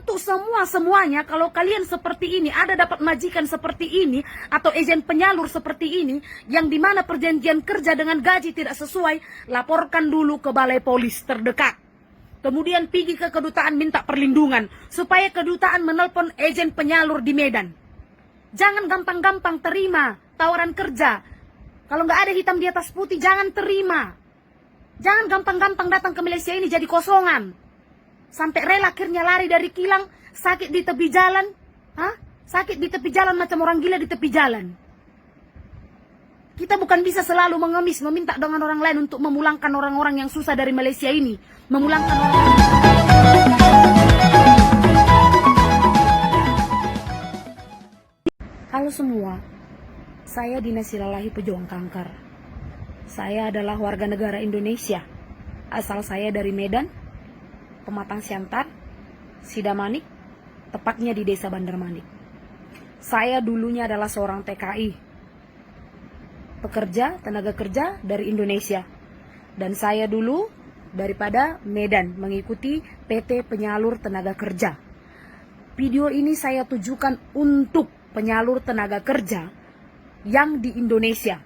untuk semuanya, kalau kalian seperti ini, ada dapat majikan seperti ini, atau agen penyalur seperti ini, yang dimana perjanjian kerja dengan gaji tidak sesuai, laporkan dulu ke balai polis terdekat. Kemudian pergi ke kedutaan minta perlindungan, supaya kedutaan menelpon agen penyalur di Medan. Jangan gampang-gampang terima tawaran kerja. Kalau nggak ada hitam di atas putih, jangan terima. Jangan gampang-gampang datang ke Malaysia ini jadi kosongan. Sampai rela akhirnya lari dari kilang, sakit di tepi jalan. Sakit di tepi jalan macam orang gila di tepi jalan. Kita bukan bisa selalu mengemis, meminta dengan orang lain untuk memulangkan orang-orang yang susah dari Malaysia ini. Memulangkan orang-orang. Halo semua, saya Dina Silalahi, pejuang kanker. Saya adalah warga negara Indonesia. Asal saya dari Medan, Pematang Siantar, Sidamanik, tepatnya di Desa Bandar Manik. Saya dulunya adalah seorang TKI, pekerja tenaga kerja dari Indonesia. Dan saya dulu daripada Medan mengikuti PT Penyalur Tenaga Kerja. Video ini saya tujukan untuk penyalur tenaga kerja yang di Indonesia.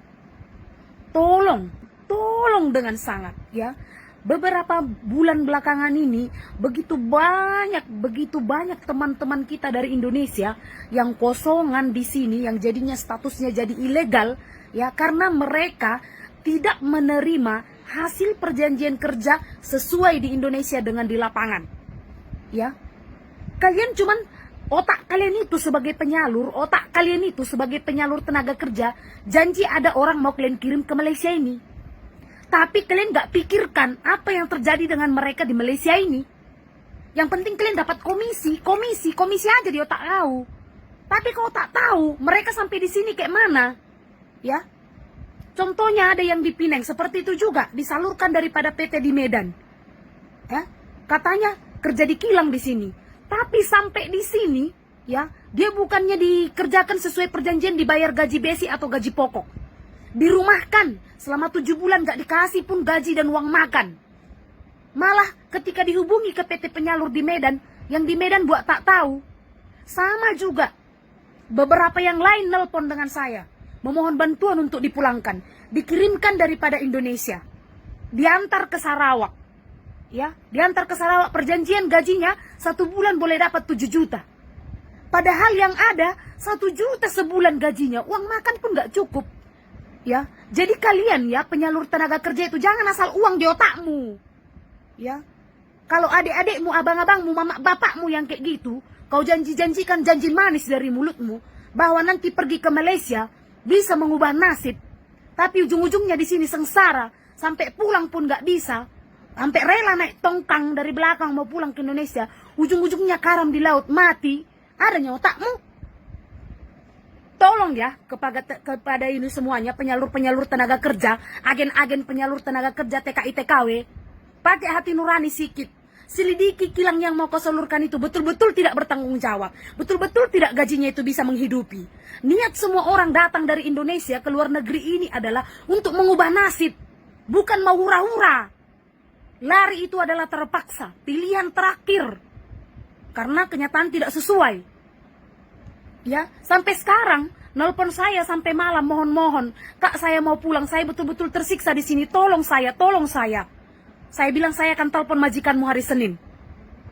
Tolong dengan sangat ya. Beberapa bulan belakangan ini begitu banyak teman-teman kita dari Indonesia yang kosongan di sini, yang jadinya statusnya jadi ilegal ya, karena mereka tidak menerima hasil perjanjian kerja sesuai di Indonesia dengan di lapangan. Ya. Kalian cuman otak kalian itu sebagai penyalur, otak kalian itu sebagai penyalur tenaga kerja, janji ada orang mau kalian kirim ke Malaysia ini. Tapi kalian gak pikirkan apa yang terjadi dengan mereka di Malaysia ini. Yang penting kalian dapat komisi aja di otak kau. Tapi kau tak tahu mereka sampai di sini kayak mana, ya. Contohnya ada yang di Pinang seperti itu juga, disalurkan daripada PT di Medan, ya. Katanya kerja di kilang di sini, tapi sampai di sini, ya, dia bukannya dikerjakan sesuai perjanjian, dibayar gaji basic atau gaji pokok. Dirumahkan selama 7 bulan gak dikasih pun gaji dan uang makan. Malah ketika dihubungi ke PT Penyalur di Medan, yang di Medan buat tak tahu. Sama juga beberapa yang lain nelpon dengan saya, memohon bantuan untuk dipulangkan, dikirimkan daripada Indonesia, diantar ke Sarawak. Ya, diantar ke Sarawak, perjanjian gajinya 1 bulan boleh dapat 7 juta. Padahal yang ada 1 juta sebulan gajinya, uang makan pun gak cukup. Ya, jadi kalian ya penyalur tenaga kerja itu jangan asal uang di otakmu. Ya, kalau adik-adikmu, abang-abangmu, mama bapakmu yang kayak gitu, kau janji-janjikan janji manis dari mulutmu bahwa nanti pergi ke Malaysia bisa mengubah nasib, tapi ujung-ujungnya di sini sengsara, sampai pulang pun gak bisa, sampai rela naik tongkang dari belakang mau pulang ke Indonesia, ujung-ujungnya karam di laut mati, adanya otakmu. Tolong ya kepada ini semuanya, penyalur-penyalur tenaga kerja, agen-agen penyalur tenaga kerja, TKI TKW, pakai hati nurani sikit. Selidiki kilang yang mau kau salurkan itu betul-betul tidak bertanggung jawab, betul-betul tidak gajinya itu bisa menghidupi. Niat semua orang datang dari Indonesia ke luar negeri ini adalah untuk mengubah nasib, bukan mau hura-hura. Lari itu adalah terpaksa, pilihan terakhir, karena kenyataan tidak sesuai. Ya, sampai sekarang nelpon saya sampai malam, mohon, Kak saya mau pulang, saya betul-betul tersiksa di sini, tolong saya. Saya bilang saya akan telepon majikanmu hari Senin.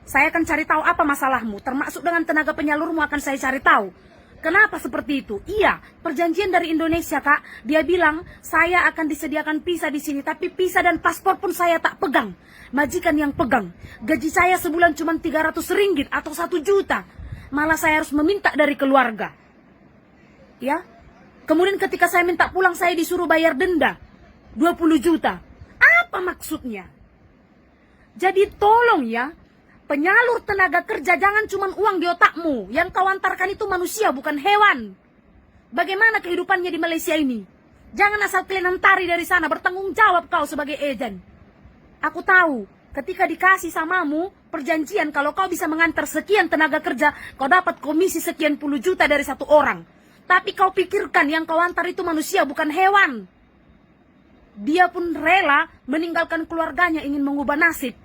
Saya akan cari tahu apa masalahmu, termasuk dengan tenaga penyalurmu akan saya cari tahu. Kenapa seperti itu? Iya, perjanjian dari Indonesia Kak, dia bilang saya akan disediakan visa di sini, tapi visa dan paspor pun saya tak pegang, majikan yang pegang. Gaji saya sebulan cuma 300 ringgit atau 1 juta. Malah saya harus meminta dari keluarga. Ya. Kemudian ketika saya minta pulang, saya disuruh bayar denda 20 juta. Apa maksudnya? Jadi tolong ya, penyalur tenaga kerja jangan cuma uang di otakmu. Yang kau antarkan itu manusia, bukan hewan. Bagaimana kehidupannya di Malaysia ini? Jangan asal kalian antari dari sana, bertanggung jawab kau sebagai agen. Aku tahu, ketika dikasih samamu perjanjian kalau kau bisa mengantar sekian tenaga kerja, kau dapat komisi sekian puluh juta dari 1 orang. Tapi kau pikirkan yang kau antar itu manusia, bukan hewan. Dia pun rela meninggalkan keluarganya ingin mengubah nasib.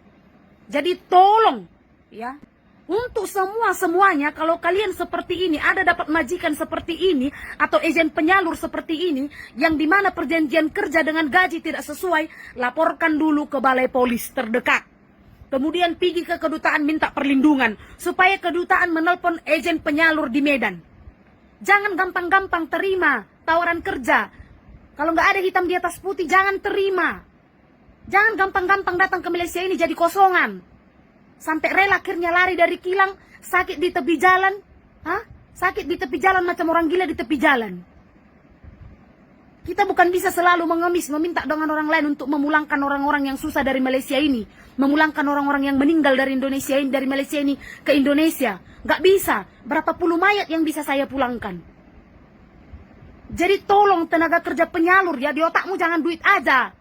Jadi tolong ya, Untuk semuanya, kalau kalian seperti ini, ada dapat majikan seperti ini, atau agen penyalur seperti ini, yang dimana perjanjian kerja dengan gaji tidak sesuai, laporkan dulu ke balai polis terdekat. Kemudian pergi ke kedutaan minta perlindungan, supaya kedutaan menelpon agen penyalur di Medan. Jangan gampang-gampang terima tawaran kerja. Kalau nggak ada hitam di atas putih, jangan terima. Jangan gampang-gampang datang ke Malaysia ini jadi kosongan. Sampai rela akhirnya lari dari kilang, sakit di tepi jalan. Sakit di tepi jalan macam orang gila di tepi jalan. Kita bukan bisa selalu mengemis, meminta dengan orang lain untuk memulangkan orang-orang yang susah dari Malaysia ini. Memulangkan orang-orang yang meninggal dari Indonesia ini, dari Malaysia ini ke Indonesia. Gak bisa. Berapa puluh mayat yang bisa saya pulangkan. Jadi tolong tenaga kerja penyalur ya, di otakmu jangan duit aja.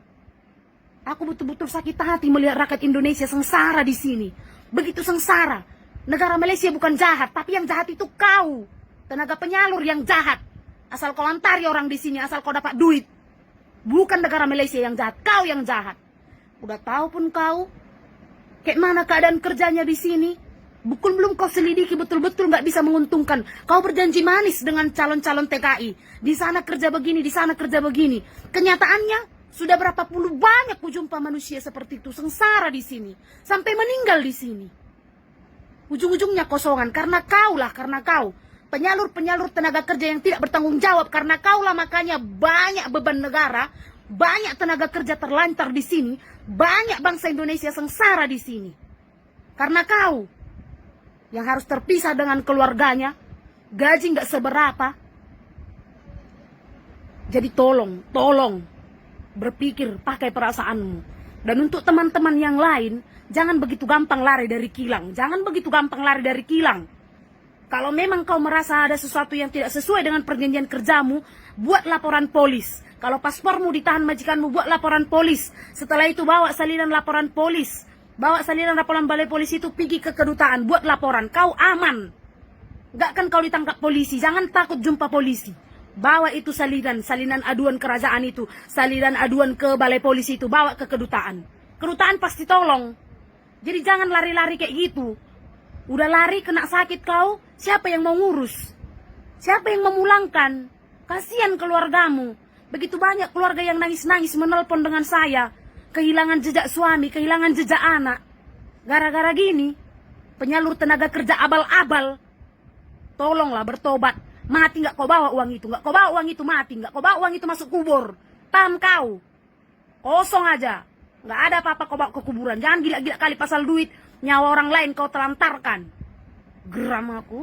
Aku betul-betul sakit hati melihat rakyat Indonesia sengsara di sini. Begitu sengsara. Negara Malaysia bukan jahat, tapi yang jahat itu kau. Tenaga penyalur yang jahat. Asal kau lantari orang di sini, asal kau dapat duit. Bukan negara Malaysia yang jahat, kau yang jahat. Udah tahu pun kau, kayak mana keadaan kerjanya di sini. Bukan belum kau selidiki betul-betul nggak bisa menguntungkan. Kau berjanji manis dengan calon-calon TKI. Di sana kerja begini, di sana kerja begini. Kenyataannya, sudah berapa puluh banyak ku jumpa manusia seperti itu, sengsara di sini, sampai meninggal di sini. Ujung-ujungnya kosongan karena kau lah, karena kau. Penyalur-penyalur tenaga kerja yang tidak bertanggung jawab karena kau lah, makanya banyak beban negara, banyak tenaga kerja terlantar di sini, banyak bangsa Indonesia sengsara di sini. Karena kau yang harus terpisah dengan keluarganya, gaji nggak seberapa. Jadi tolong berpikir, pakai perasaanmu. Dan untuk teman-teman yang lain, jangan begitu gampang lari dari kilang. Jangan begitu gampang lari dari kilang. Kalau memang kau merasa ada sesuatu yang tidak sesuai dengan perjanjian kerjamu, buat laporan polis. Kalau paspormu ditahan majikanmu, buat laporan polis. Setelah itu bawa salinan laporan polis. Bawa salinan laporan balai polisi itu pergi ke kedutaan, buat laporan. Kau aman. Gak kan kau ditangkap polisi, jangan takut jumpa polisi. Bawa itu salinan aduan kerajaan itu, salinan aduan ke balai polisi itu, bawa ke kedutaan. Kedutaan pasti tolong. Jadi jangan lari-lari kayak gitu. Udah lari kena sakit kau, siapa yang mau ngurus? Siapa yang memulangkan? Kasihan keluargamu. Begitu banyak keluarga yang nangis-nangis menelpon dengan saya. Kehilangan jejak suami, kehilangan jejak anak. Gara-gara gini, penyalur tenaga kerja abal-abal. Tolonglah bertobat. Mati nggak kau bawa uang itu, nggak kau bawa uang itu mati, nggak kau bawa uang itu masuk kubur. Paham kau? Kosong aja. Nggak ada apa-apa kau bawa ke kuburan. Jangan gila-gila kali pasal duit. Nyawa orang lain kau telantarkan. Geram aku.